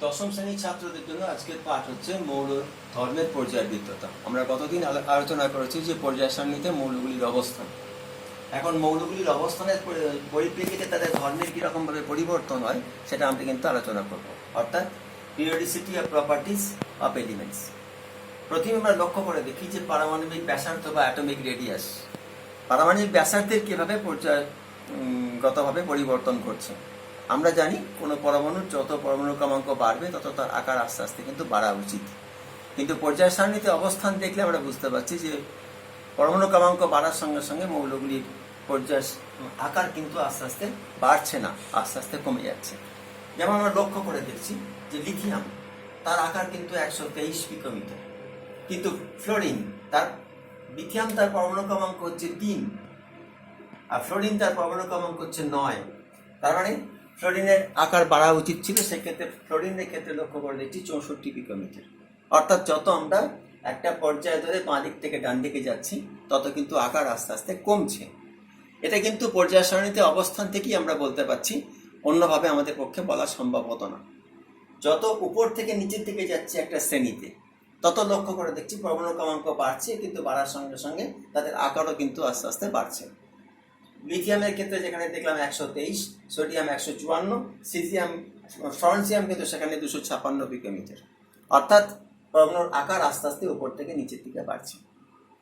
দশম শ্রেণীর ছাত্রদের জন্য আজকের পাঠ হচ্ছে মৌল ধর্মের পর্যায়বৃত্ততা। আমরা গতদিন আলোচনা করেছি যে পর্যায় সারণীতে মৌলগুলির অবস্থান। এখন মৌলগুলির অবস্থানের পরিপ্রেক্ষিতে তাদের ধর্মের কীরকমভাবে পরিবর্তন হয় সেটা আমরা কিন্তু আলোচনা করব, অর্থাৎ periodicity of properties of elements. প্রথমে আমরা লক্ষ্য করে দেখি যে পারমাণবিক ব্যাসার্ধ বা অ্যাটমিক রেডিয়াস, পারমাণবিক ব্যাসার্ধের কীভাবে পর্যায়গতভাবে পরিবর্তন করছে। আমরা জানি কোনো পরমাণুর যত পরমাণু ক্রমাঙ্ক বাড়বে তত তার আকার আস্তে আস্তে কিন্তু বাড়া উচিত, কিন্তু পর্যায় সারণীতে অবস্থান দেখলে আমরা বুঝতে পারছি যে পরমাণু ক্রমাঙ্ক বাড়ার সঙ্গে সঙ্গে মৌলগুলির পর্যায় আকার কিন্তু আস্তে আস্তে বাড়ছে না, আস্তে আস্তে কমে যাচ্ছে। যেমন আমরা লক্ষ্য করে দেখছি যে লিথিয়াম তার আকার কিন্তু 123 পিকোমিটার, কিন্তু ফ্লোরিন লিথিয়াম তার পরমাণু ক্রমাঙ্ক হচ্ছে 3 আর ফ্লোরিন তার পরমাণু ক্রমাঙ্ক হচ্ছে 9। তার মানে ফ্লোরিনের আকার বাড়া উচিত ছিল, সেক্ষেত্রে ফ্লোরিনের ক্ষেত্রে লক্ষ্য করে দেখছি 64 পিকোমিটার। অর্থাৎ যত আমরা একটা পর্যায় ধরে বাঁ দিক থেকে ডান দিকে যাচ্ছি তত কিন্তু আকার আস্তে আস্তে কমছে। এটা কিন্তু পর্যায় সারণীতে অবস্থান থেকেই আমরা বলতে পারছি, অন্যভাবে আমাদের পক্ষে বলা সম্ভব হতো না। যত উপর থেকে নিচের দিকে যাচ্ছে একটা শ্রেণীতে তত লক্ষ্য করে দেখছি পরমাণু ক্রমাঙ্ক বাড়ছে, কিন্তু বাড়ার সঙ্গে সঙ্গে তাদের আকারও কিন্তু আস্তে আস্তে বাড়ছে। লিথিয়ামের ক্ষেত্রে যেখানে দেখলাম 123, সোডিয়াম 154, ফ্রান্সিয়াম কিন্তু সেখানে 256 পিকোমিটার। অর্থাৎ পরমাণুর আকার আস্তে আস্তে উপর থেকে নিচের দিকে বাড়ছে।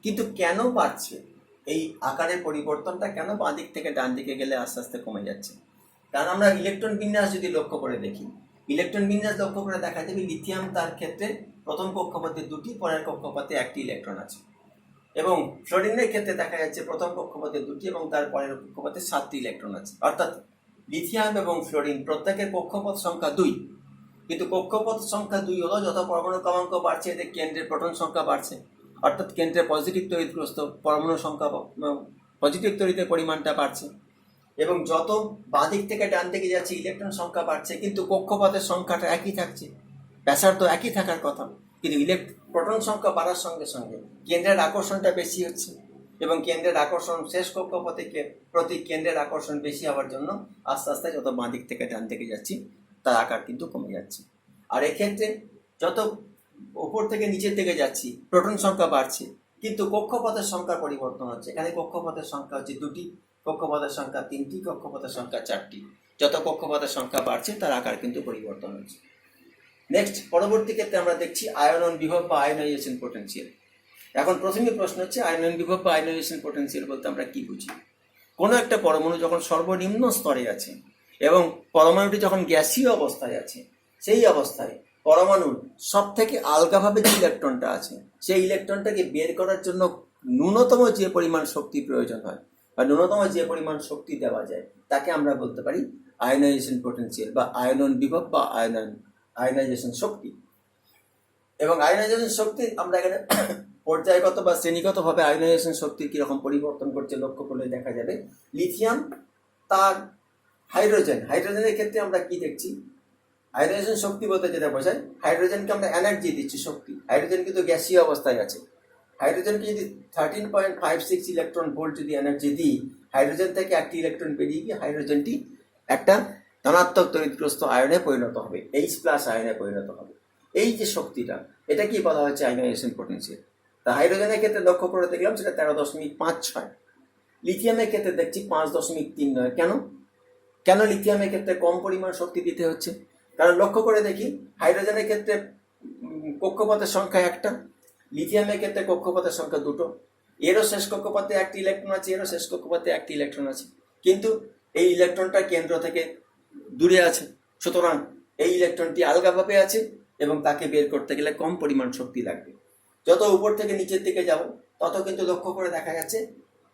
কিন্তু কেন বাড়ছে, এই আকারের পরিবর্তনটা কেন বাঁ দিক থেকে ডান দিকে গেলে আস্তে আস্তে কমে যাচ্ছে? কারণ আমরা ইলেকট্রন বিন্যাস যদি লক্ষ্য করে দেখি, ইলেকট্রন বিন্যাস লক্ষ্য করে দেখা যাবে লিথিয়াম তার ক্ষেত্রে প্রথম কক্ষপথে 2টি, পরের কক্ষপথে 1টি ইলেকট্রন আছে। এবং ফ্লোরিনের ক্ষেত্রে দেখা যাচ্ছে প্রথম কক্ষপথে 2টি এবং তার পরের কক্ষপথে 7টি ইলেকট্রন আছে। অর্থাৎ লিথিয়াম এবং ফ্লোরিন প্রত্যেকের কক্ষপথ সংখ্যা 2, কিন্তু কক্ষপথ সংখ্যা 2 হলো যত পরমাণু ক্রমাঙ্ক বাড়ছে এদের কেন্দ্রের প্রোটন সংখ্যা বাড়ছে, অর্থাৎ কেন্দ্রের পজিটিভ তড়িৎগ্রস্ত পরমাণু সংখ্যা, পজিটিভ তড়িতের পরিমাণটা বাড়ছে। এবং যত বাঁ দিক থেকে ডান দিকে যাচ্ছে ইলেকট্রন সংখ্যা বাড়ছে, কিন্তু কক্ষপথের সংখ্যাটা একই থাকছে, ব্যাসার্ধ একই থাকার কথা, কিন্তু প্রোটন সংখ্যা বাড়ার সঙ্গে সঙ্গে কেন্দ্রের আকর্ষণটা বেশি হচ্ছে। এবং কেন্দ্রের আকর্ষণ শেষ কক্ষপথে প্রতি কেন্দ্রের আকর্ষণ বেশি হওয়ার জন্য আস্তে আস্তে যত বাঁ দিক থেকে ডান দিকে যাচ্ছি তার আকার কিন্তু কমে যাচ্ছে। আর এক্ষেত্রে যত উপর থেকে নিচের দিকে যাচ্ছি প্রোটন সংখ্যা বাড়ছে, কিন্তু কক্ষপথের সংখ্যার পরিবর্তন হচ্ছে। এখানে কক্ষপথের সংখ্যা হচ্ছে 2টি, কক্ষপথের সংখ্যা 3টি, কক্ষপথের সংখ্যা 4টি। যত কক্ষপথের সংখ্যা বাড়ছে তার আকার কিন্তু পরিবর্তন হচ্ছে। নেক্সট, পরবর্তী ক্ষেত্রে আমরা দেখছি আয়নন বিভব বা আয়নাইজেশন পোটেনশিয়াল। এখন প্রথমে প্রশ্ন হচ্ছে আয়নন বিভব বা আয়নাইজেশন পোটেনশিয়াল বলতে আমরা কি বুঝি? কোনো একটা পরমাণু যখন সর্বনিম্ন স্তরে আছে এবং পরমাণুটি যখন গ্যাসীয় অবস্থায় আছে, সেই অবস্থায় পরমাণুর সব থেকে আলগাভাবে যে ইলেকট্রনটা আছে সেই ইলেকট্রনটাকে বের করার জন্য ন্যূনতম যে পরিমাণ শক্তি প্রয়োজন হয় বা ন্যূনতম যে পরিমাণ শক্তি দেওয়া যায় তাকে আমরা বলতে পারি আয়নাইজেশন পোটেনশিয়াল বা আয়নন বিভব বা আয়নাইজেশন শক্তি। এবং আয়নাইজেশন শক্তি আমরা এখানে পর্যায়গত বা শ্রেণীগতভাবে আয়নাইজেশন শক্তির কীরকম পরিবর্তন করছে লক্ষ্য করলে দেখা যাবে। লিথিয়াম তার হাইড্রোজেনের ক্ষেত্রে আমরা কি দেখছি? আয়নাইজেশন শক্তি বলতে যেটা বোঝায়, হাইড্রোজেনকে আমরা এনার্জি দিচ্ছি, শক্তি। হাইড্রোজেন কিন্তু গ্যাসীয় অবস্থায় আছে। হাইড্রোজেনকে যদি 13.56 ইলেকট্রন ভোল্ট যদি এনার্জি দিই, হাইড্রোজেন থেকে 1টি ইলেকট্রন বেরিয়ে গিয়ে হাইড্রোজেনটি একটা ধনাত্মক তড়িৎগ্রস্ত আয়নে পরিণত হবে, H+ আয়নে পরিণত হবে। এই যে শক্তিটা, এটা কি বলা হচ্ছে আয়নাইজেশন পোটেনশিয়াল। তা হাইড্রোজেনের ক্ষেত্রে লক্ষ্য করে দেখলাম সেটা 13.56। লিথিয়ামের ক্ষেত্রে দেখছি 5.39। কেন লিথিয়ামের ক্ষেত্রে কম পরিমাণ শক্তি দিতে হচ্ছে? কারণ লক্ষ্য করে দেখি হাইড্রোজেনের ক্ষেত্রে কক্ষপথের সংখ্যা 1টা, লিথিয়ামের ক্ষেত্রে কক্ষপথের সংখ্যা 2টো। এরও শেষ কক্ষপথে 1টি ইলেকট্রন আছে, এরও শেষ কক্ষপথে 1টি ইলেকট্রন আছে, কিন্তু এই ইলেকট্রনটা কেন্দ্র থেকে দূরে আছে। সুতরাং এই ইলেকট্রনটি আলগাভাবে আছে এবং তাকে বের করতে গেলে কম পরিমাণ শক্তি লাগবে। যত উপর থেকে নিচের দিকে যাব তত কিন্তু লক্ষ্য করে দেখা যাচ্ছে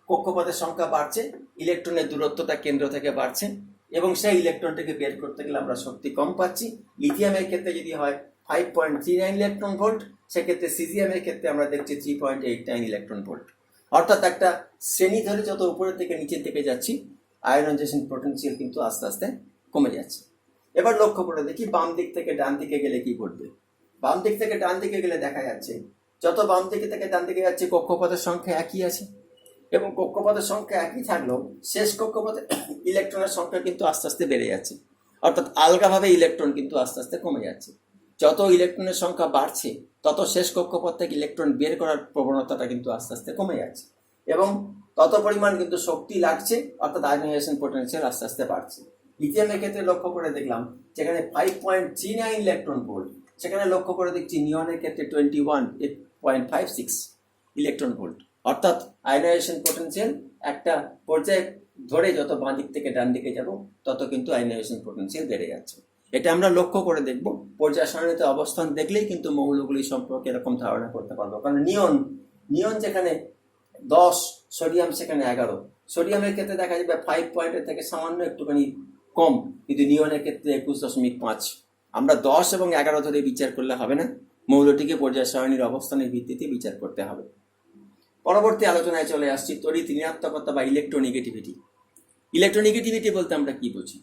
কক্ষপথের সংখ্যা বাড়ছে, ইলেকট্রনের দূরত্বটা কেন্দ্র থেকে বাড়ছে এবং সেই ইলেকট্রনটাকে বের করতে গেলে আমরা শক্তি কম পাচ্ছি। লিথিয়ামের ক্ষেত্রে যদি হয় 5.39 ইলেকট্রন ভোল্ট, সেক্ষেত্রে সিজিয়ামের ক্ষেত্রে আমরা দেখছি 3.89 ইলেকট্রন ভোল্ট। অর্থাৎ একটা শ্রেণী ধরে যত উপরের থেকে নিচের দিকে যাচ্ছি আয়নাইজেশন পোটেনশিয়াল কিন্তু আস্তে আস্তে কমে যাচ্ছে। এবার লক্ষ্য করে দেখি বাম দিক থেকে ডান দিকে গেলে কি ঘটবে। বাম দিক থেকে ডান দিকে গেলে দেখা যাচ্ছে যত বাম দিকে থেকে ডান দিকে যাচ্ছে কক্ষপথের সংখ্যা একই আছে, এবং কক্ষপথের সংখ্যা একই থাকলেও শেষ কক্ষপথে ইলেকট্রনের সংখ্যা কিন্তু আস্তে আস্তে বেড়ে যাচ্ছে। অর্থাৎ আলগাভাবে ইলেকট্রন কিন্তু আস্তে আস্তে কমে যাচ্ছে। যত ইলেকট্রনের সংখ্যা বাড়ছে তত শেষ কক্ষপথ থেকে ইলেকট্রন বের করার প্রবণতাটা কিন্তু আস্তে আস্তে কমে যাচ্ছে, এবং তত পরিমাণ কিন্তু শক্তি লাগছে, অর্থাৎ আয়নাইজেশন পোটেনশিয়াল আস্তে আস্তে বাড়ছে। লিথিয়ামের ক্ষেত্রে লক্ষ্য করে দেখলাম যেখানে 5.39 ইলেকট্রন ভোল্ট, সেখানে লক্ষ্য করে দেখছি নিয়নের ক্ষেত্রে 21.56 ইলেকট্রন ভোল্ট। অর্থাৎ আয়নাইজেশন পোটেনশিয়াল একটা পর্যায়ে ধরে যত বাঁ দিক থেকে ডান দিকে যাব তত কিন্তু আয়নাইজেশন পোটেনশিয়াল বেড়ে যাচ্ছে। এটা আমরা লক্ষ্য করে দেখব, পর্যায় সারণীতে অবস্থান দেখলেই কিন্তু মৌলগুলি সম্পর্কে এরকম ধারণা করতে পারবো। কারণ নিয়ন যেখানে 10, সোডিয়াম সেখানে 11। সোডিয়ামের ক্ষেত্রে দেখা যাবে 5 পয়েন্টের থেকে সামান্য একটুখানি কম, কিন্তু নিয়নের ক্ষেত্রে 21.5। আমরা 10 এবং 11 ধরে বিচার করলে হবে না, মৌলটিকে পর্যায় সারণীর অবস্থানের ভিত্তিতে বিচার করতে হবে। পরবর্তী আলোচনায় চলে আসছি তড়িৎ ঋণাত্মকতা বা ইলেকট্রোনেগেটিভিটি। ইলেকট্রোনেগেটিভিটি বলতে আমরা কি বুঝি?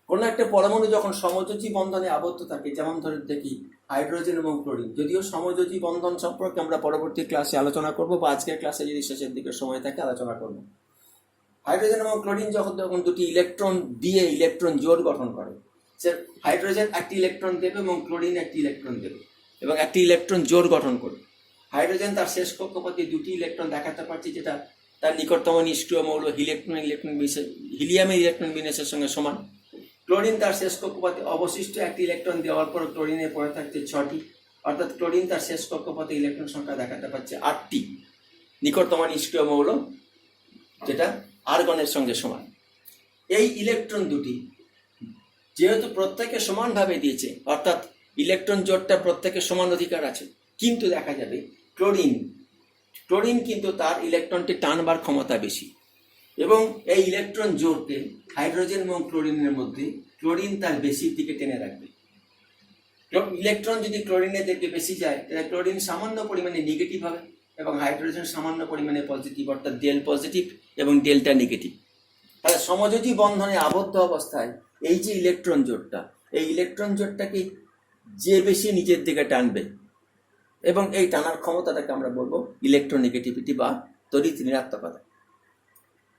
কোনো একটা পরমাণু যখন সমযোজী বন্ধনে আবদ্ধ থাকে, যেমন ধরে দেখি হাইড্রোজেন এবং ক্লোরিন, যদিও সমযোজী বন্ধন সম্পর্কে আমরা পরবর্তী ক্লাসে আলোচনা করব, বা আজকের ক্লাসে যদি শেষের দিকে সময় থাকে আলোচনা করব। হাইড্রোজেন এবং ক্লোরিন যখন দুটি ইলেকট্রন দিয়ে ইলেকট্রন জোড় গঠন করে, সে হাইড্রোজেন একটি ইলেকট্রন দেবে এবং ক্লোরিন একটি ইলেকট্রন দেবে এবং একটি ইলেকট্রন জোড় গঠন করবে। হাইড্রোজেন তার শেষ কক্ষপথে দুটি ইলেকট্রন দেখাতে পারছে, যেটা তার নিকটতম নিষ্ক্রিয় মৌল হিলিয়ামের ইলেকট্রন বিন্যাসের সঙ্গে সমান। ক্লোরিন তার শেষ কক্ষপথে অবশিষ্ট একটি ইলেকট্রন দেওয়ার পর ক্লোরিনে পড়ে থাকছে 6টি, অর্থাৎ ক্লোরিন তার শেষ কক্ষপথে ইলেকট্রন সংখ্যা দেখাতে পারছে 8টি, নিকটতম নিষ্ক্রিয় মৌল যেটা আর্গনের সঙ্গে সমান। এই ইলেকট্রন দুটি যেহেতু প্রত্যেকে সমানভাবে দিয়েছে, অর্থাৎ ইলেকট্রন জোড়টা প্রত্যেকে সমান অধিকার আছে, কিন্তু দেখা যাবে ক্লোরিন কিন্তু তার ইলেকট্রনটি টানবার ক্ষমতা বেশি, এবং এই ইলেকট্রন জোড়কে হাইড্রোজেন এবং ক্লোরিনের মধ্যে ক্লোরিন তার বেশির দিকে টেনে রাখবে। ইলেকট্রন যদি ক্লোরিনের দিকে বেশি যায় তাহলে ক্লোরিন সামান্য পরিমাণে নেগেটিভ হবে এবং হাইড্রোজেন সামান্য পরিমাণে পজিটিভ, অর্থাৎ ডেল পজিটিভ এবং ডেল্টা নেগেটিভ। তাহলে সমযোজী বন্ধনে আবদ্ধ অবস্থায় এই যে ইলেকট্রন জোড়টা, এই ইলেকট্রন জোড়টাকে যে বেশি নিচের দিকে টানবে, এবং এই টানার ক্ষমতাটাকে আমরা বলবো ইলেকট্রোনেগেটিভিটি বা তড়িৎ ঋণাত্মকতা।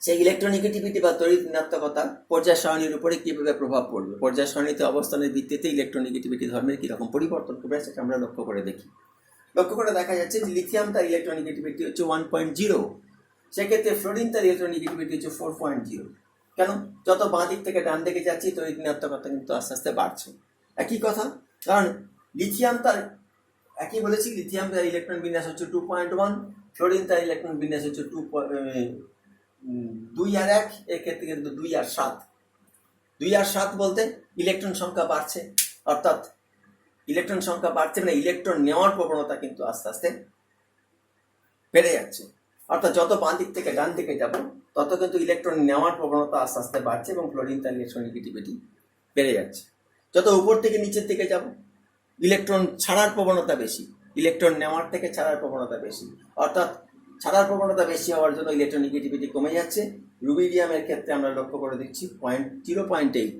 সেই ইলেকট্রোনেগেটিভিটি বা তড়িৎ ঋণাত্মকতা পর্যায় সারণীর উপরে কিভাবে প্রভাব পড়বে, পর্যায় সারণীতে অবস্থানের ভিত্তিতে ইলেকট্রোনেগেটিভিটি ধর্মের কিরকম পরিবর্তন করবে সেটা আমরা লক্ষ্য করে দেখি। লক্ষ্য করে দেখা যাচ্ছে যে লিথিয়াম তার ইলেকট্রোনেগেটিভিটি হচ্ছে 1.0, সেক্ষেত্রে ফ্লোরিন তার ইলেকট্রোনেগেটিভিটি হচ্ছে 4.0। কেন? যত বাঁ দিক থেকে ডান দিকে যাচ্ছি তড়িৎ ঋণাত্মকতা কিন্তু আস্তে আস্তে বাড়ছে। একই কথা, কারণ লিথিয়াম তার একই বলেছি, লিথিয়াম তার ইলেকট্রন বিন্যাস হচ্ছে 2.1, ফ্লোরিন তার ইলেকট্রন বিন্যাস হচ্ছে 2 আর 1, এর ক্ষেত্রে কিন্তু 2 আর 7। 2 আর 7 বলতে ইলেকট্রন সংখ্যা বাড়ছে, অর্থাৎ ইলেকট্রন সংখ্যা বাড়ছে মানে ইলেকট্রন নেওয়ার প্রবণতা কিন্তু আস্তে আস্তে বেড়ে যাচ্ছে। অর্থাৎ যত বাঁ দিক থেকে ডান দিকে যাব তত কিন্তু ইলেকট্রন নেওয়ার প্রবণতা আস্তে আস্তে বাড়ছে এবং ফ্লোরিন তার ইলেকট্রোনেগেটিভিটি বেড়ে যাচ্ছে। যত উপর থেকে নিচের দিকে যাব ইলেকট্রন ছাড়ার প্রবণতা বেশি, ইলেকট্রন নেওয়ার থেকে ছাড়ার প্রবণতা বেশি, অর্থাৎ ছাড়ার প্রবণতা বেশি হওয়ার জন্য ইলেকট্রোনেগেটিভিটি কমে যাচ্ছে। রুবিডিয়ামের ক্ষেত্রে আমরা লক্ষ্য করে দেখছি 0.8,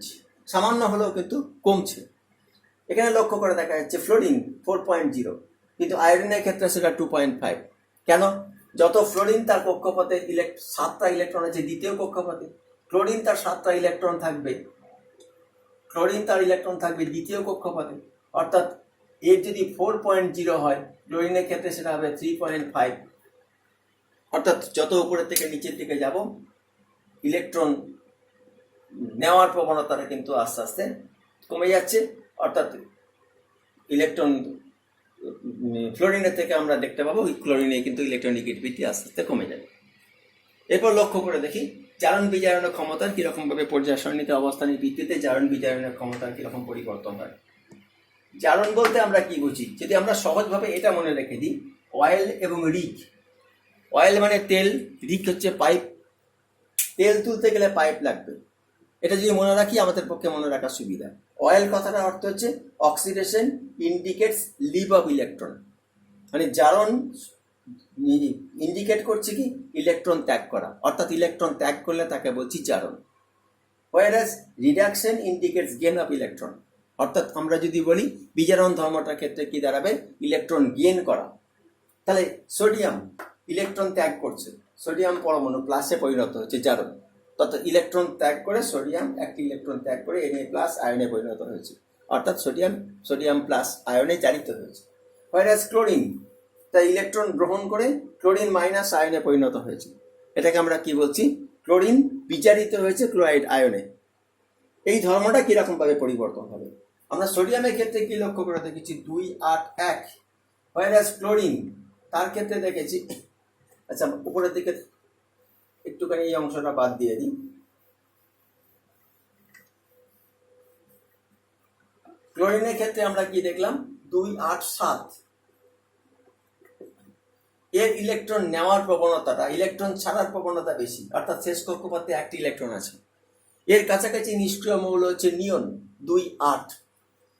সামান্য হলেও কিন্তু কমছে। এখানে লক্ষ্য করে দেখা যাচ্ছে ফ্লোরিন 4.0, কিন্তু আয়োডিনের ক্ষেত্রে সেটা 2.5। কেন? যত ফ্লোরিন তার কক্ষপথে 7টা ইলেকট্রন আছে দ্বিতীয় কক্ষপথে, ক্লোরিন তার 7টা ইলেকট্রন থাকবে, দ্বিতীয় কক্ষপথে, অর্থাৎ এর যদি 4.0 হয় ক্লোরিনের ক্ষেত্রে সেটা হবে 3.5। অর্থাৎ যত উপরের থেকে নিচের দিকে যাব ইলেকট্রন নেওয়ার প্রবণতাটা কিন্তু আস্তে আস্তে কমে যাচ্ছে, অর্থাৎ ইলেকট্রন ফ্লোরিনের থেকে আমরা দেখতে পাবো ক্লোরিনে কিন্তু ইলেকট্রোনেগেটিভিটি আস্তে আস্তে কমে যাবে। এরপর লক্ষ্য করে দেখি জারণ বিজারণের ক্ষমতার কিরকম ভাবে পর্যায় সারণীতে অবস্থানের ভিত্তিতে জারণ বিজারণের ক্ষমতার কিরকম পরিবর্তন হয়। জারণ বলতে আমরা কি বুঝি? যদি আমরা সহজভাবে এটা মনে রেখে দিই, অয়েল এবং রিক। অয়েল মানে তেল, রিক হচ্ছে পাইপ। তেল তুলতে গেলে পাইপ লাগবে, এটা যদি মনে রাখি আমাদের পক্ষে মনে রাখার সুবিধা। অয়েল কথাটার অর্থ হচ্ছে oxidation indicates leave of electron, মানে জারণ ইন্ডিকেট করছে কি ইলেকট্রন ত্যাগ করা, অর্থাৎ ইলেকট্রন ত্যাগ করলে তাকে বলছি জারণ। whereas reduction indicates gain of electron, অর্থাৎ আমরা যদি বলি বিজারণ ধর্মটার ক্ষেত্রে কি দাঁড়াবে ইলেকট্রন গেন করা। তাহলে সোডিয়াম ইলেকট্রন ত্যাগ করছে, সোডিয়াম পরমাণু প্লাসে পরিণত হচ্ছে জারণ। তত ইলেকট্রন ত্যাগ করে সোডিয়াম একটি ইলেকট্রন ত্যাগ করে Na+ আয়নে পরিণত হয়েছে, অর্থাৎ সোডিয়াম প্লাস আয়নে জারিত হয়েছে। হোয়ারাস ক্লোরিন তাই ইলেকট্রন গ্রহণ করে ক্লোরিন মাইনাস আয়নে পরিণত হয়েছে। এটাকে আমরা কি বলছি? ক্লোরিন বিজারিত হয়েছে ক্লোরাইড আয়নে। এই ধর্মটা কিরকম ভাবে পরিবর্তন হবে? আমরা সোডিয়ামের ক্ষেত্রে কি লক্ষ্য করে দেখেছি? 281। হোয়ারাস ক্লোরিন তার ক্ষেত্রে দেখেছি, আচ্ছা উপরের দিকে একটুখানি এই অংশটা বাদ দিয়ে দিই। ক্লোরিনের ক্ষেত্রে আমরা কি দেখলাম? 287। এর ইলেকট্রন নেওয়ার প্রবণতাটা, ইলেকট্রন ছাড়ার প্রবণতা বেশি, অর্থাৎ শেষ কক্ষপথে একটি ইলেকট্রন আছে। এর কাছাকাছি নিষ্ক্রিয় মৌল হচ্ছে নিয়ন 28,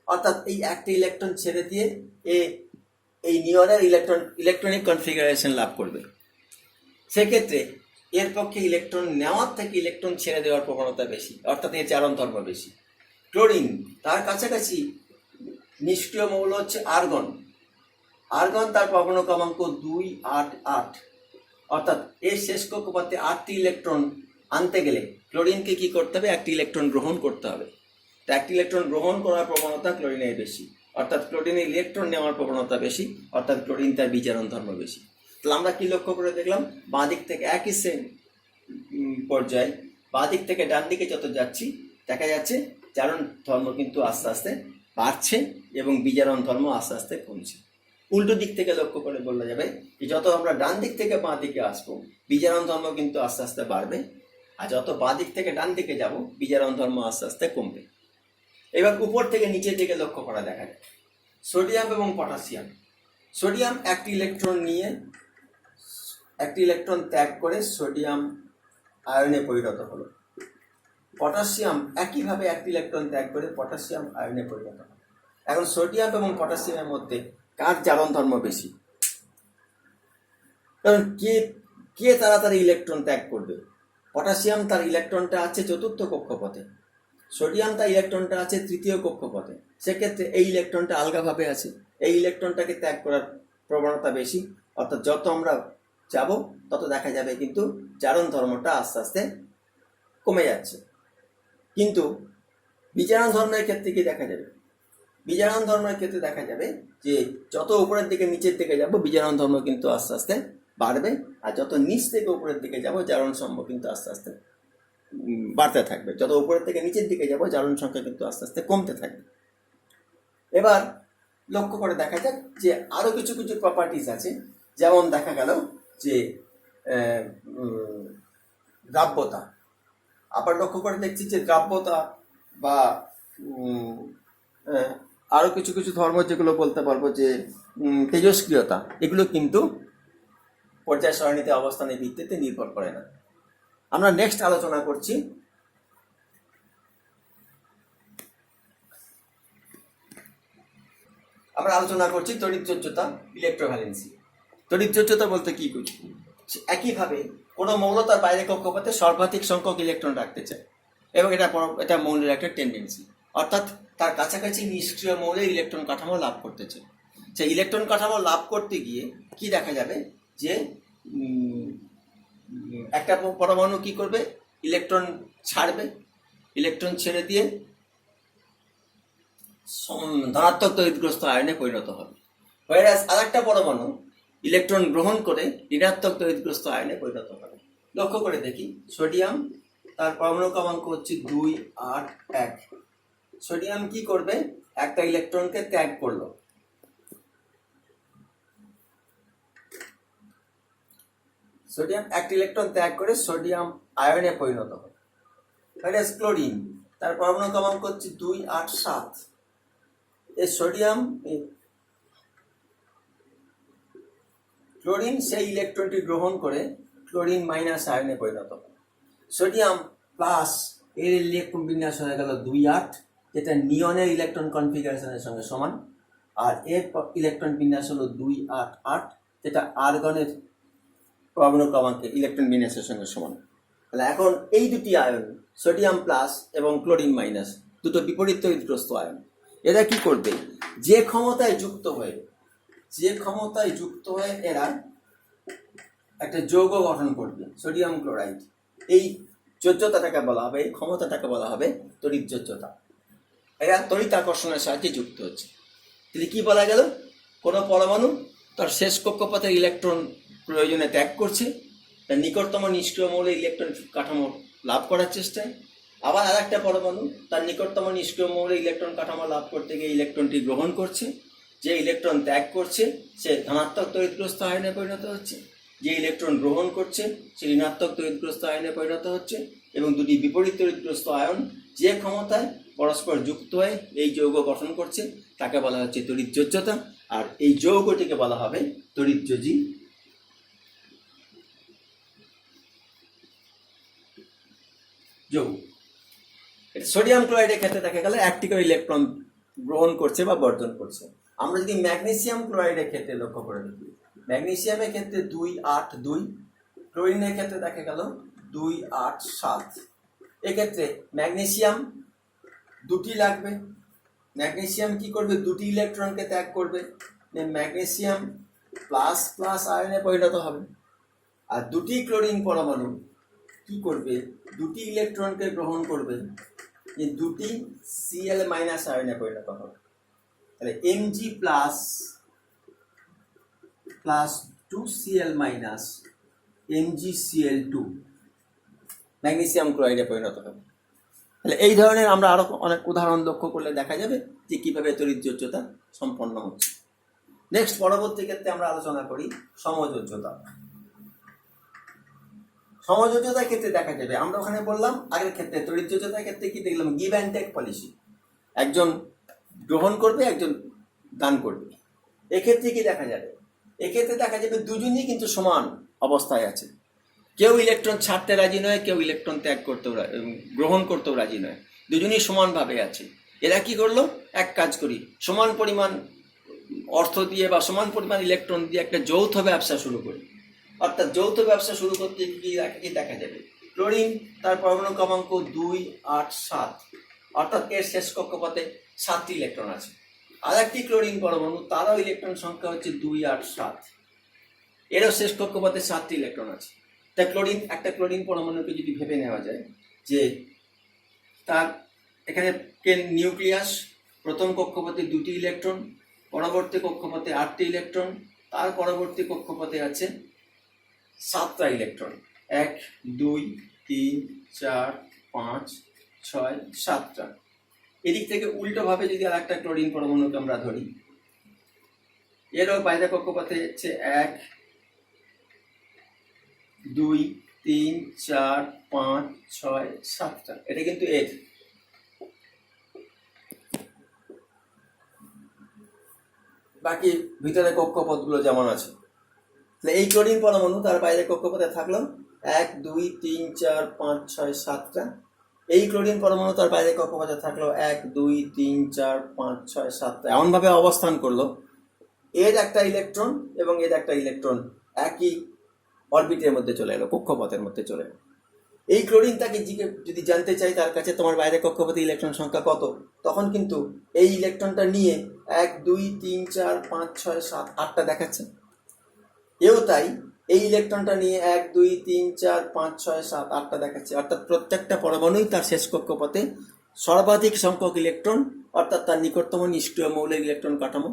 অর্থাৎ এই একটি ইলেকট্রন ছেড়ে দিয়ে এই নিয়নের ইলেকট্রনিক কনফিগারেশন লাভ করবে। সেক্ষেত্রে এর পক্ষে ইলেকট্রন নেওয়ার থেকে ইলেকট্রন ছেড়ে দেওয়ার প্রবণতা বেশি, অর্থাৎ এর চারণ ধর্ম বেশি। ক্লোরিন তার কাছাকাছি নিষ্ক্রিয় মৌল হচ্ছে আর্গন। আর্গন তার পরমাণু ক্রমাঙ্ক 288, অর্থাৎ এর শেষ কক্ষপথে 8টি ইলেকট্রন আনতে গেলে ক্লোরিনকে কি করতে হবে? একটি ইলেকট্রন গ্রহণ করতে হবে। তো একটি ইলেকট্রন গ্রহণ করার প্রবণতা ক্লোরিনের বেশি, অর্থাৎ ক্লোরিনের ইলেকট্রন নেওয়ার প্রবণতা বেশি, অর্থাৎ ক্লোরিন তার বিজারণ ধর্ম বেশি। তাহলে আমরা কি লক্ষ্য করে দেখলাম? বাঁ দিক থেকে একই সেম পর্যায়ে বাঁ দিক থেকে ডান দিকে যত যাচ্ছি দেখা যাচ্ছে জারণ ধর্ম কিন্তু আস্তে আস্তে বাড়ছে এবং বিজারণ ধর্ম আস্তে আস্তে কমছে। উল্টো দিক থেকে লক্ষ্য করে বলা যাবে যে যত আমরা ডান দিক থেকে বাঁ দিকে আসবো বিজারণ ধর্ম কিন্তু আস্তে আস্তে বাড়বে, আর যত বাঁ দিক থেকে ডান দিকে যাব বিজারণ ধর্ম আস্তে আস্তে কমবে। এবার উপর থেকে নিচের দিকে লক্ষ্য করা দেখা যায় সোডিয়াম এবং পটাশিয়াম। সোডিয়াম একটি ইলেকট্রন নিয়ে একটি ইলেকট্রন ত্যাগ করে সোডিয়াম আয়নে পরিণত হলো। পটাশিয়াম একইভাবে একটি ইলেকট্রন ত্যাগ করে পটাশিয়াম আয়নে পরিণত হলো। এখন সোডিয়াম এবং পটাশিয়ামের মধ্যে কার জারণ ধর্ম বেশি? কারণ কে তাড়াতাড়ি ইলেকট্রন ত্যাগ করবে? পটাশিয়াম তার ইলেকট্রনটা আছে চতুর্থ কক্ষপথে, সোডিয়াম তার ইলেকট্রনটা আছে তৃতীয় কক্ষপথে। সেক্ষেত্রে এই ইলেকট্রনটা আলগাভাবে আছে, এই ইলেকট্রনটাকে ত্যাগ করার প্রবণতা বেশি, অর্থাৎ যত আমরা যাব তত দেখা যাবে কিন্তু জারণ ধর্মটা আস্তে আস্তে কমে যাচ্ছে। কিন্তু বিজারণ ধর্মের ক্ষেত্রে কি দেখা যাবে? বিজারণ ধর্মের ক্ষেত্রে দেখা যাবে যে যত উপরের দিকে নিচের দিকে যাব বিজারণ ধর্ম কিন্তু আস্তে আস্তে বাড়বে, আর যত নিচ থেকে উপরের দিকে যাব জারণ সংখ্যা কিন্তু আস্তে আস্তে বাড়তে থাকবে। যত উপরের থেকে নিচের দিকে যাব জারণ সংখ্যা কিন্তু আস্তে আস্তে কমতে থাকবে। এবার লক্ষ্য করে দেখা যাক যে আরো কিছু কিছু প্রপার্টিজ আছে, যেমন দেখা গেল যে দ্রাব্যতা। আবার লক্ষ্য করে দেখছি যে দ্রাব্যতা বা আরো কিছু কিছু ধর্ম যেগুলো বলতে পারবো যে তেজস্ক্রিয়তা, এগুলো কিন্তু পর্যায় সারণীতে অবস্থানের ভিত্তিতে নির্ভর করে না। আমরা নেক্সট আলোচনা করছি তড়িৎযোজ্যতা, ইলেকট্রোভ্যালেন্সি। তড়িৎযোজ্যতা বলতে কি বুঝি? একইভাবে কোনো মৌল তার বাইরে কক্ষপথে সর্বাধিক সংখ্যক ইলেকট্রন রাখতে চায় এবং এটা মৌলের একটা টেন্ডেন্সি, অর্থাৎ তার কাছাকাছি নিষ্ক্রিয় মৌলের ইলেকট্রন কাঠামো লাভ করতে চায়। সেই ইলেকট্রন কাঠামো লাভ করতে গিয়ে কি দেখা যাবে যে একটা পরমাণু কি করবে? ইলেকট্রন ছাড়বে, ইলেকট্রন ছেড়ে দিয়ে ধনাত্মক তড়িৎগ্রস্ত আয়নে পরিণত হবে। হোয়ারাস আরেকটা পরমাণু ইলেকট্রন গ্রহণ করে ঋণাত্মক তড়িৎগ্রস্ত আয়নে পরিণত হবে। লক্ষ্য করে দেখি সোডিয়াম তার পরমাণু ক্রমাঙ্ক হচ্ছে 281। সোডিয়াম কি করবে? একটা ইলেকট্রনকে ত্যাগ করলো। সোডিয়াম একটি ইলেকট্রন ত্যাগ করে সোডিয়াম আয়নে পরিণত হবে। হোয়ারাস ক্লোরিন তার পরমাণু ক্রমাঙ্ক হচ্ছে 287। এই ক্লোরিন সেই ইলেকট্রনটি গ্রহণ করে ক্লোরিন মাইনাস আয়নে পরিণত হবে। সোডিয়াম প্লাস এর ইলেকট্রন বিন্যাস হয়ে গেল 28, যেটা নিয়নের ইলেকট্রন কনফিগারেশনের সঙ্গে সমান, আর এর ইলেকট্রন বিন্যাস হলো 288, যেটা আর্গনের পরমাণু ক্রমাঙ্কের ইলেকট্রন বিন্যাসের সঙ্গে সমান। তাহলে এখন এই দুটি আয়ন সোডিয়াম প্লাস এবং ক্লোরিন মাইনাস দুটো বিপরীত তড়িৎগ্রস্ত আয়ন, এরা কি করবে? যে ক্ষমতায় যুক্ত হয়ে এরা একটা যৌগ গঠন করবে, সোডিয়াম ক্লোরাইড। এই যোজ্যতাটাকে বলা হবে, এই ক্ষমতাটাকে বলা হবে তড়িৎ যোজ্যতা। এরা তড়িৎ আকর্ষণের সাহায্যে যুক্ত হচ্ছে। তাহলে কি বলা গেল, কোনো পরমাণু তার শেষ কক্ষপথের ইলেকট্রন প্রয়োজনে ত্যাগ করছে তার নিকটতম নিষ্ক্রিয় মৌলের ইলেকট্রন কাঠামো লাভ করার চেষ্টায়। আবার আর একটা পরমাণু তার নিকটতম নিষ্ক্রিয় মৌলের ইলেকট্রন কাঠামো লাভ করতে গিয়ে ইলেকট্রনটি গ্রহণ করছে। যে ইলেকট্রন ত্যাগ করছে সে ধনাত্মক তড়িৎগ্রস্ত আয়নে পরিণত হচ্ছে, যে ইলেকট্রন গ্রহণ করছে সে ঋণাত্মক তড়িৎগ্রস্ত আয়নে পরিণত হচ্ছে। এবং দুটি বিপরীত তড়িৎগ্রস্ত আয়ন যে ক্ষমতায় পরস্পর যুক্ত হয়ে এই যৌগ গঠন করছে তাকে বলা হচ্ছে তড়িৎ যোজ্যতা। আর এই যৌগটিকে বলা হবে তড়িৎযোজী যৌগ। সোডিয়াম ক্লোরাইডের ক্ষেত্রে দেখা গেল একটি করে ইলেকট্রন গ্রহণ করছে বা বর্জন করছে। আমরা যদি ম্যাগনেসিয়াম ক্লোরাইডের ক্ষেত্রে লক্ষ্য করে দেখি, ম্যাগনেসিয়ামের ক্ষেত্রে 2, 8, 2, ক্লোরিনের ক্ষেত্রে দেখা গেল 2, 8, 7। এক্ষেত্রে ম্যাগনেসিয়াম দুটি লাগবে। ম্যাগনেসিয়াম কি করবে, দুটি ইলেকট্রনকে ত্যাগ করবে, ম্যাগনেসিয়াম প্লাস প্লাস আয়নে পরিণত হবে। আর দুটি ক্লোরিন পরমাণু কি করবে, দুটি ইলেকট্রনকে গ্রহণ করবে, দুটি Cl মাইনাস আয়নে পরিণত হবে। তাহলে Mg plus plus 2Cl minus MgCl2 magnesium ক্লোরাইডে পরিণত হবে। তাহলে এই ধরনের আমরা আরো অনেক উদাহরণ লক্ষ্য করলে দেখা যাবে যে কিভাবে তড়িৎ যোজ্যতা সম্পন্ন হচ্ছে। নেক্সট, পরবর্তী ক্ষেত্রে আমরা আলোচনা করি সমযোজ্যতা। সমযোজ্যতার ক্ষেত্রে দেখা যাবে, আমরা ওখানে বললাম আগের ক্ষেত্রে তড়িৎ যোজ্যতার ক্ষেত্রে কি দেখলাম, গিভ অ্যান্ড টেক পলিসি, একজন গ্রহণ করবে একজন দান করবে। এক্ষেত্রে কি দেখা যাবে, এক্ষেত্রে দেখা যাবে দুজনই কিন্তু সমান অবস্থায় আছে, কেউ ইলেকট্রন ছাড়তে রাজি নয়, কেউ ইলেকট্রন ত্যাগ করতেও গ্রহণ করতেও রাজি নয়, দুজনই সমানভাবে আছে। এরা কি করলো, এক কাজ করি, সমান পরিমাণ অর্থ দিয়ে বা সমান পরিমাণ ইলেকট্রন দিয়ে একটা যৌথ ব্যবসা শুরু করি। অর্থাৎ যৌথ ব্যবসা শুরু করতে কি দেখা যাবে, ক্লোরিন তার পরমাণু ক্রমাঙ্ক 2, 8, 7, অর্থাৎ এর শেষ কক্ষপথে 7টি ইলেকট্রন আছে। আর একটি ক্লোরিন পরমাণু তারও ইলেকট্রন সংখ্যা হচ্ছে 2, 8, 7, এরও শেষ কক্ষপথে 7টি ইলেকট্রন আছে। তা একটা ক্লোরিন পরমাণুকে যদি ভেবে নেওয়া যায় যে তার এখানে নিউক্লিয়াস, প্রথম কক্ষপথে 2টি ইলেকট্রন, পরবর্তী কক্ষপথে 8টি ইলেকট্রন, তার পরবর্তী কক্ষপথে আছে 7টা ইলেকট্রন, 1, 2, 3, 4, 5, 6, 7টা। এদিক থেকে উল্টোভাবে যদি আর একটা ক্লোরিন পরমাণুকে আমরা ধরি, এরও বাইরে কক্ষপথে হচ্ছে 1, 2, 3, 4, 5, 6, 7টা। এটা কিন্তু এর বাকি ভিতরে কক্ষপথগুলো যেমন আছে। এই ক্লোরিন পরমাণু তার বাইরে কক্ষপথে থাকলো 1, 2, 3, 4, 5, 6, 7টা। এই ক্লোরিন পরমাণু তার বাইরে কক্ষপথে থাকলো 1, 2, 3, 4, 5, 6, 7টা। এমনভাবে অবস্থান করলো, এর একটা ইলেকট্রন এবং এর একটা ইলেকট্রন একই অরবিটের মধ্যে চলে এলো, কক্ষপথের মধ্যে চলে এলো। এই ক্লোরিন তাকে যদি জানতে চাই তার কাছে তোমার বাইরে কক্ষপথে ইলেকট্রন সংখ্যা কত, তখন কিন্তু এই ইলেকট্রনটা নিয়ে 1, 2, 3, 4, 5, 6, 7, 8টা দেখাচ্ছে। এও তাই, এই ইলেকট্রনটা নিয়ে 1, 2, 3, 4, 5, 6, 7, 8টা দেখাচ্ছে। অর্থাৎ প্রত্যেকটা পরমাণুই তার শেষ কক্ষপথে সর্বাধিক সংখ্যক ইলেকট্রন, অর্থাৎ তার নিকটতম নিষ্ক্রিয় মৌলের ইলেকট্রন কাঠামো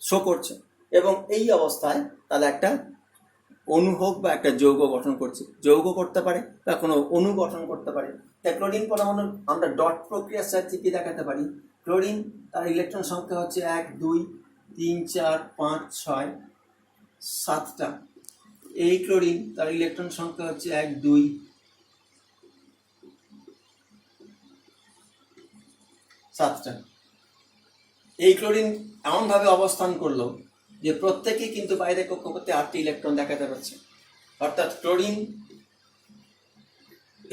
শো করছে। এবং এই অবস্থায় তাহলে একটা অণু হোক বা একটা যৌগ গঠন করছে, যৌগ করতে পারে বা কোনো অণু গঠন করতে পারে। তাই ক্লোরিন পরমাণু আমরা ডট প্রক্রিয়ার সাহায্যে কি দেখাতে পারি, ক্লোরিন তার ইলেকট্রন সংখ্যা হচ্ছে 1, 2, 3, 4, 5, 6, 7টা। এই ক্লোরিন তার ইলেকট্রন সংখ্যা হচ্ছে 1, 2, 7টা। এই ক্লোরিন এমনভাবে অবস্থান করলো যে প্রত্যেকেই কিন্তু বাইরে কক্ষপথে 8টি ইলেকট্রন দেখাতে পারছে। অর্থাৎ ক্লোরিন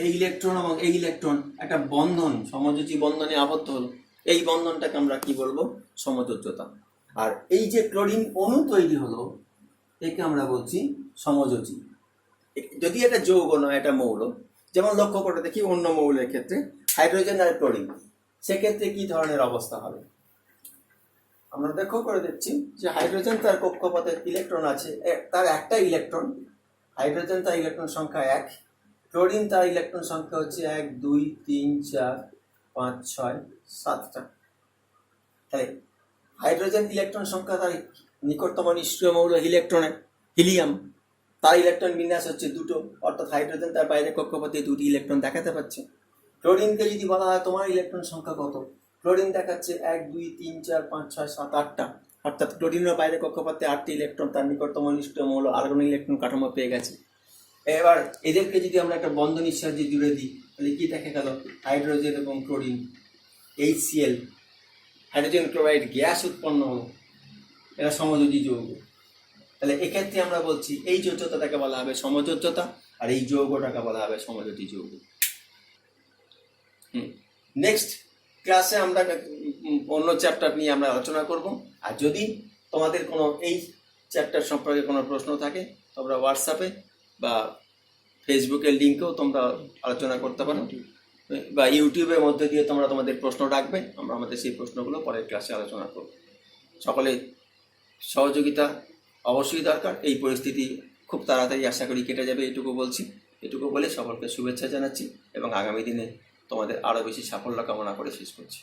এই ইলেকট্রন এবং এই ইলেকট্রন একটা বন্ধন, সমযোজী বন্ধনে আবদ্ধ হলো। এই বন্ধনটাকে আমরা কি বলবো, সমযোজ্যতা। আর এই যে ক্লোরিন অণু তৈরি হলো একে আমরা বলছি সমযোজী। যদি এটা যৌগ নয়, এটা মৌল, যেমন লক্ষ্য করে দেখি অন্য মৌলের ক্ষেত্রে হাইড্রোজেন আর ক্লোরিন, সেক্ষেত্রে কি ধরনের অবস্থা হবে। আমরা লক্ষ্য করে দেখছি যে হাইড্রোজেন তার কক্ষপথে ইলেকট্রন আছে, তার একটা ইলেকট্রন, হাইড্রোজেন তার ইলেকট্রন সংখ্যা 1, ক্লোরিন তার ইলেকট্রন সংখ্যা হচ্ছে 1 2 3 4 5 6 7টা। তাই হাইড্রোজেন ইলেকট্রন সংখ্যা তার নিকটতম নিষ্ক্রিয় মৌল হিলিয়াম, তার ইলেকট্রন বিন্যাস হচ্ছে 2টো, অর্থাৎ হাইড্রোজেন তার বাইরের কক্ষপথে 2টি ইলেকট্রন দেখাতে পাচ্ছে। ক্লোরিনকে যদি বলা হয় তোমার ইলেকট্রন সংখ্যা কত, ক্লোরিন দেখাচ্ছে 1 2 3 4 5 6 7 8টা, অর্থাৎ ক্লোরিনের বাইরের কক্ষপথে 8টি ইলেকট্রন তার নিকটতম নিষ্ক্রিয় মৌল আর্গন ইলেকট্রন কাঠামো পেয়ে গেছে। এবার এদেরকে যদি আমরা একটা বন্ধনীর সাহায্যে জুড়ে দিই, তাহলে কি দেখা গেল, হাইড্রোজেন এবং chlorine HCl, hydrogen chloride gas উৎপন্ন হলো, এরা সমযোজী যৌগ। তাহলে এক্ষেত্রে আমরা বলছি এই যোজ্যতাটাকে বলা হবে সমযোজ্যতা, আর এই যৌগটাকে বলা হবে সমযোজী যৌগ। নেক্সট ক্লাসে আমরা অন্য চ্যাপ্টার নিয়ে আমরা আলোচনা করব। আর যদি তোমাদের কোনো এই চ্যাপ্টার সম্পর্কে কোনো প্রশ্ন থাকে, তোমরা হোয়াটসঅ্যাপে বা ফেসবুকের লিঙ্কেও তোমরা আলোচনা করতে পারো, বা ইউটিউবের মধ্যে দিয়ে তোমরা তোমাদের প্রশ্ন রাখবে, আমরা আমাদের সেই প্রশ্নগুলো পরের ক্লাসে আলোচনা করব। সকলে সহযোগিতা অবশ্যই দরকার। এই পরিস্থিতি খুব তাড়াতাড়ি আশা করি কেটে যাবে, এটুকু বলছি। এটুকু বলে সকলকে শুভেচ্ছা জানাচ্ছি এবং আগামী দিনে তোমাদের আরও বেশি সাফল্য কামনা করে শেষ করছি।